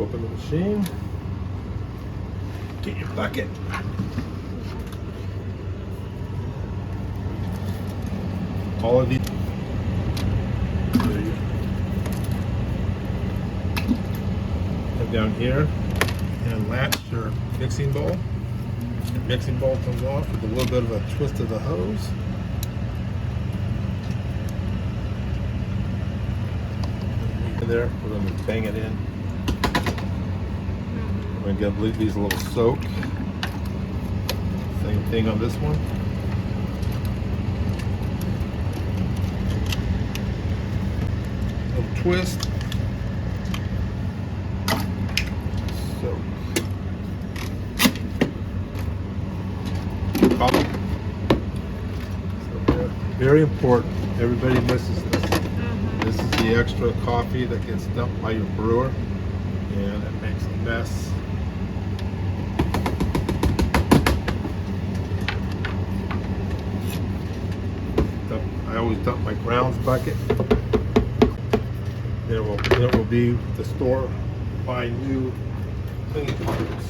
Open the machine. Get your bucket. All of these. Come down here and latch your mixing bowl. The mixing bowl comes off with a little bit of a twist of the hose. There, we're going to bang it in. We're going to give these a little soak. Same thing on this one. Little twist. Soak. Coffee. So very important. Everybody misses this. This is the extra coffee that gets dumped by your brewer, and it makes a mess. I always dump my grounds bucket. Then it will be the store buy new cleaning parts.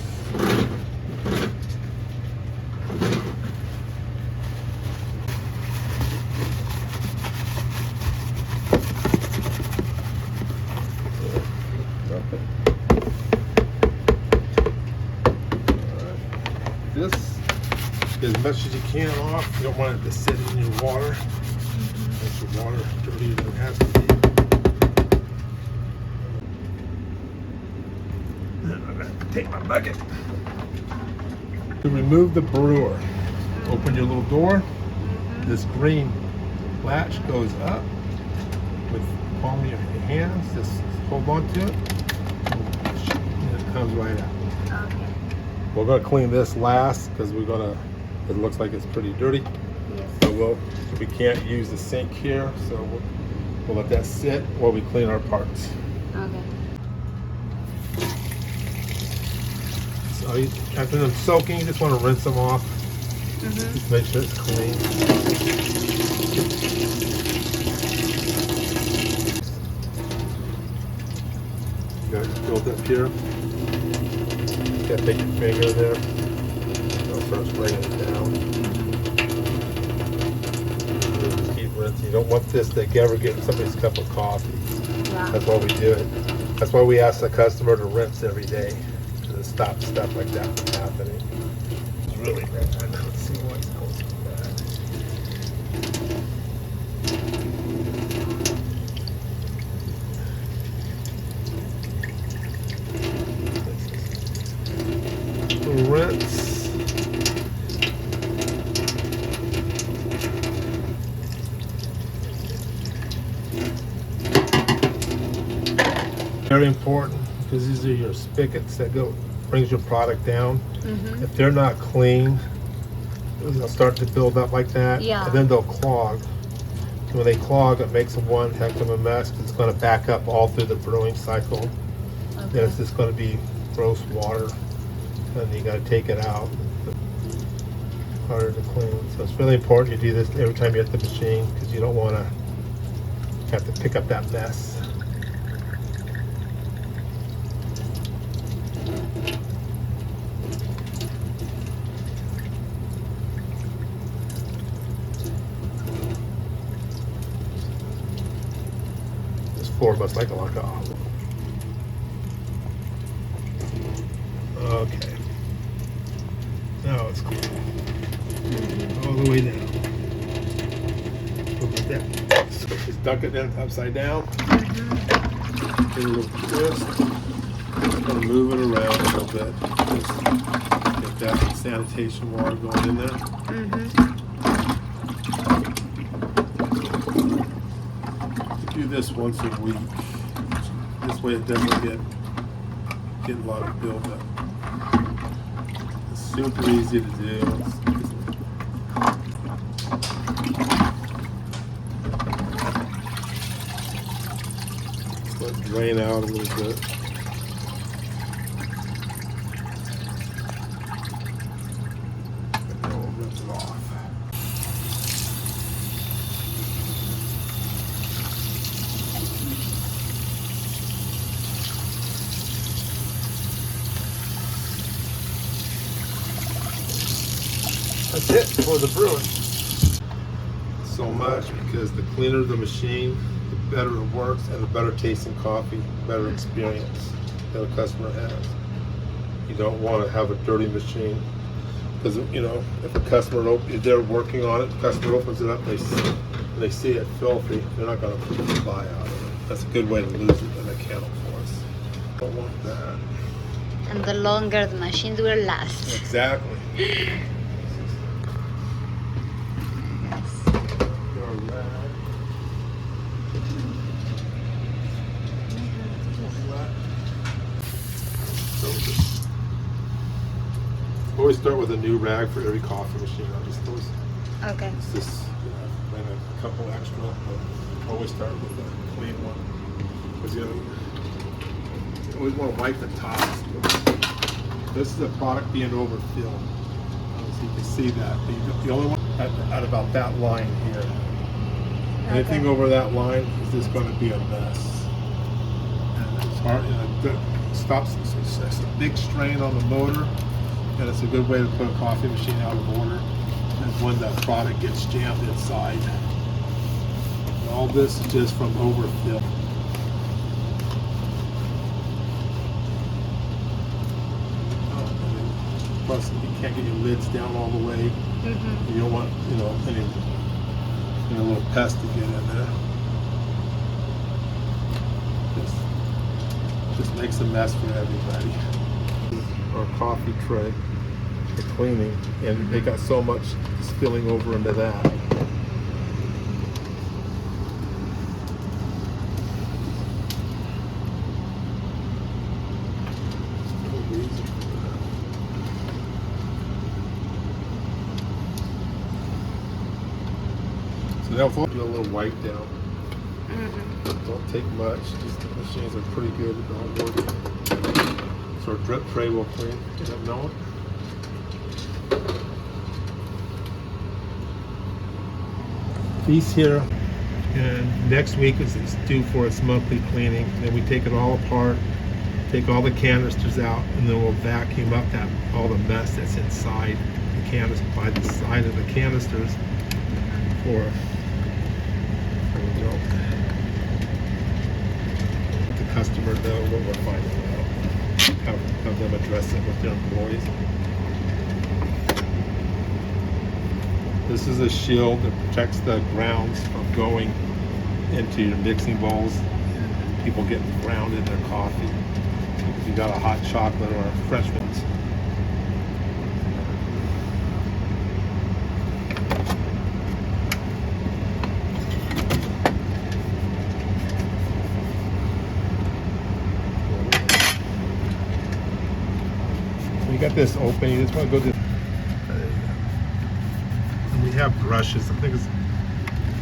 This, as much as you can off. You don't want it to sit in your water. Makes your water dirtier than it has to be. And I'm going to take my bucket. To remove the brewer, open your little door. This green latch goes up with the palm of your hands. Just hold on to it, and it comes right out. We're going to clean this last because it looks like it's pretty dirty. Yes. So we can't use the sink here, so we'll let that sit while we clean our parts. Okay. So after them soaking, you just want to rinse them off. Just make sure it's clean. You got it filled up here. You got to take your finger there. It'll start spraying it down. Just keep rinsing. You don't want this to ever get in somebody's cup of coffee. Yeah. That's why we do it. That's why we ask the customer to rinse every day to stop stuff like that from happening. It's really bad. Let's see what's going on bad. Rinse. Very important because these are your spigots that brings your product down. If they're not clean, they'll start to build up like that, and then they'll clog. When they clog, it makes them one heck of a mess because it's going to back up all through the brewing cycle. Then it's just going to be gross water, and you got to take it out. Harder to clean. So it's really important you do this every time you're at the machine because you don't want to have to pick up that mess. Four must like a lock off. Okay. Now it's clean. All the way down. Look at that. So just duck it in upside down. Give it a little twist. Just gonna move it around a little bit. Just get that sanitation water going in there. Do this once a week. This way it doesn't get a lot of buildup. It's super easy to do. Just let it drain out a little bit. And then we'll rinse it off. that's it for the brewing. So much because the cleaner the machine, the better it works, and the better tasting coffee, better experience that a customer has. You don't want to have a dirty machine because if a customer if they're working on it, the customer opens it up, they see it filthy, they're not going to buy out of it. That's a good way to lose an account for us. Don't want that. And the longer the machines will last. Exactly. Always start with a new rag for every coffee machine. Okay. It's just and a couple extra, but always start with a clean one because you always want to wipe the tops. This is a product being overfilled, so you can see that. The only one at about that line here. Anything over that line is just going to be a mess. And it's hard. It stops. It's a big strain on the motor. And it's a good way to put a coffee machine out of order is when that product gets jammed inside. And all this is just from overfill. Plus, you can't get your lids down all the way. You don't want, any little pest to get in there. Just makes a mess for everybody. Our coffee tray for cleaning, and they got so much spilling over into that. So now we'll do a little wipe down. Don't take much. These machines are pretty good at all working. So our drip tray will clean. You don't know it. Piece here, and next week is due for its monthly cleaning. Then we take it all apart, take all the canisters out, and then we'll vacuum up all the mess that's inside the canister, by the side of the canisters, for the customer know what we're finding out. Have them address it with their employees. This is a shield that protects the grounds from going into your mixing bowls and people getting ground in their coffee. If you got a hot chocolate or a French press. You got this open, you just want to go to. And we have brushes. I think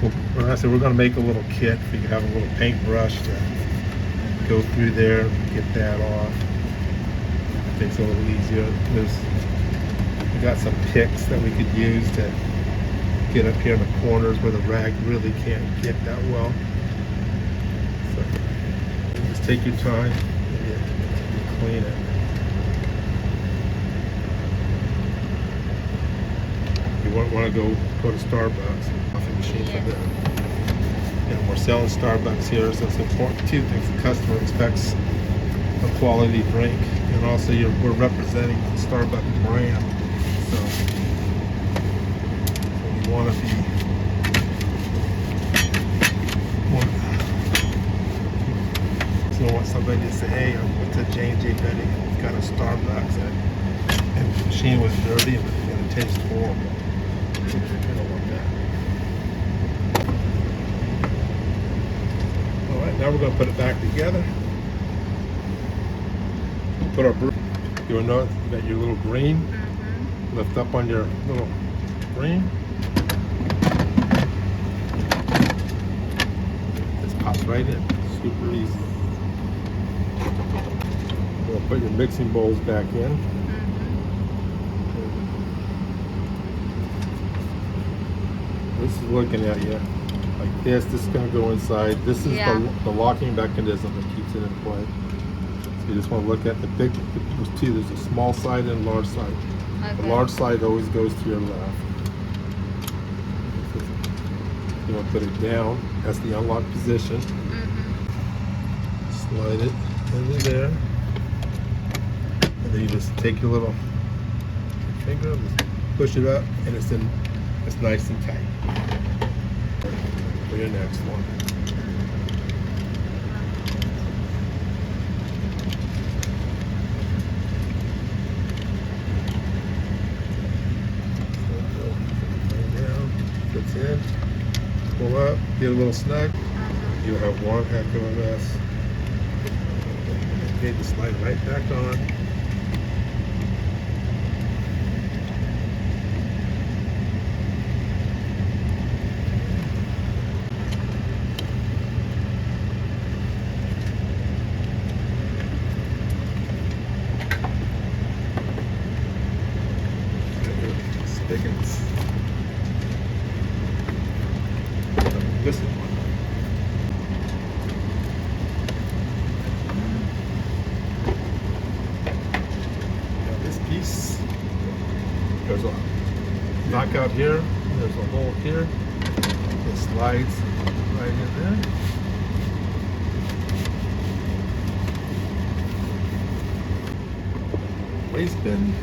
we're going to make a little kit. So you can have a little paintbrush to go through there, get that off. It makes it a little easier. We got some picks that we could use to get up here in the corners where the rag really can't get that well. So just take your time and clean it. You want to go to Starbucks, coffee machine for them. And we're selling Starbucks here, so it's important. Two things: the customer expects a quality drink, and also we're representing the Starbucks brand. So we want to be. So I want somebody to say, "Hey, I went to J&J Betty, got a Starbucks, and the machine was dirty and it tastes horrible." I don't want that. Alright, now we're going to put it back together. Put our brew. You got your little green. Lift up on your little green. Just pops right in. Super easy. You'll put your mixing bowls back in. This is looking at you like this. This is going to go inside. This is the locking mechanism that keeps it in play. So you just want to look at the big. There's two. There's a small side and a large side. Okay. The large side always goes to your left. You want to put it down. That's the unlock position. Slide it into there. And then you just take your little finger, just push it up, and it's nice and tight. For your next one. Down, fits in, pull up, get a little snug. You'll have one heck of a mess. Okay, just slide right back on. Spigots. This one. Now this piece, there's a knockout here, there's a hole here. It slides right in there. Waste bin.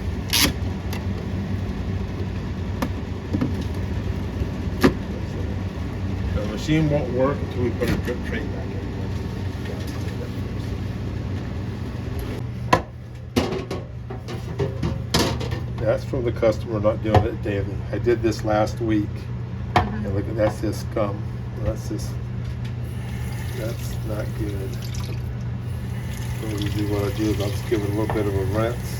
The machine won't work until we put a drip tray back in. That's from the customer not doing it daily. I did this last week. And look at that's just scum. That's not good. So usually what I do is I'll just give it a little bit of a rinse.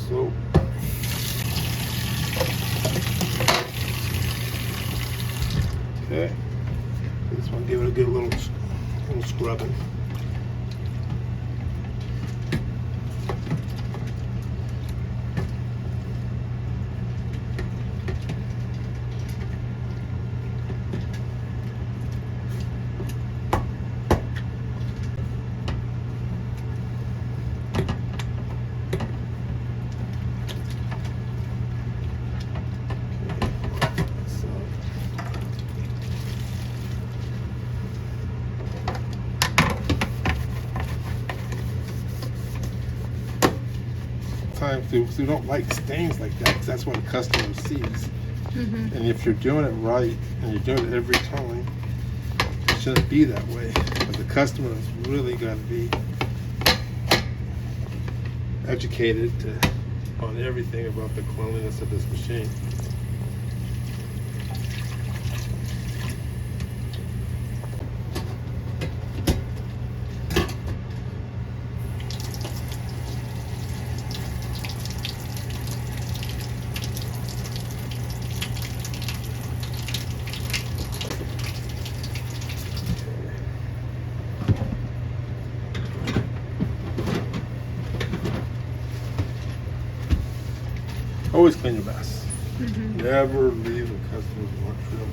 Soap. Okay. This one, give it a good little scrubbing. So we don't like stains like that because that's what a customer sees. And if you're doing it right and you're doing it every time, it shouldn't be that way. But the customer has really got to be educated on everything about the cleanliness of this machine. Always clean your mess. Never leave a customer's lunchroom.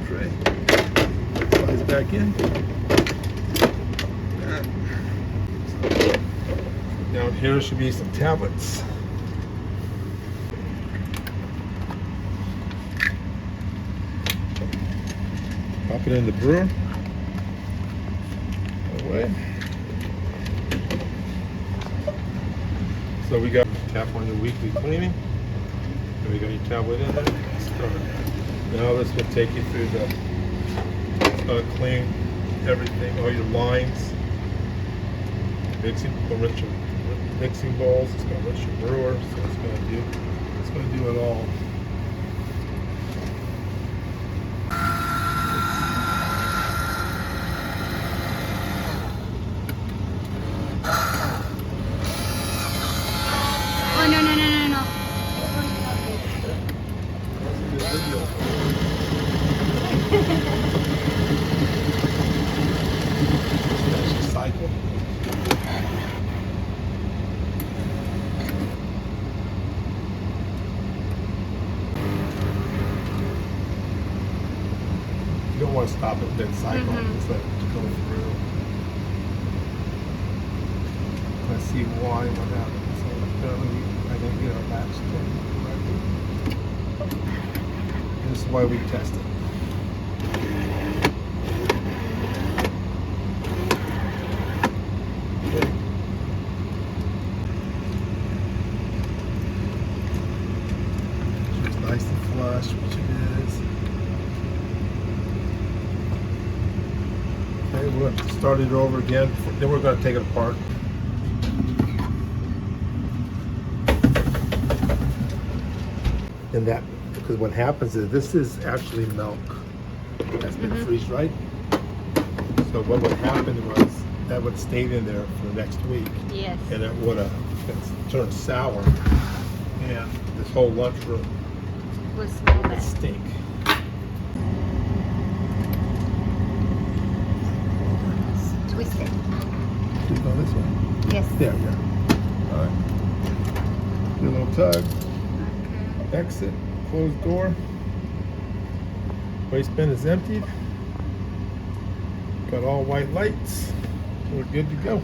Tray. Slides back in. Down here should be some tablets. Pop it in the brewer. Away. So we got tap on your weekly cleaning. And we got your tablet in there. Start. Now this will take you through the, it's going to clean everything, all your lines, mixing bowls, it's going to rinse your brewer, so it's going to do it all. Oh, no. That's a good video. Finish the cycle. You don't want to stop at mid-cycle. Just let it go through. Let's see why what happened. So apparently I didn't get our latch correctly. This is why we test it. Okay. She's nice and flush, which it is. Okay, we're going to start it over again. Then we're going to take it apart. And that, because what happens is this is actually milk that's been freeze dried. So what would happen was that would stay in there for the next week. Yes. And it would have turned sour. And this whole lunchroom Will smell would bad. stink. Twist it. Should go this way. Yes. There, yeah. All right. Do a little tug. Exit. Closed door. Waste bin is emptied. Got all white lights. We're good to go.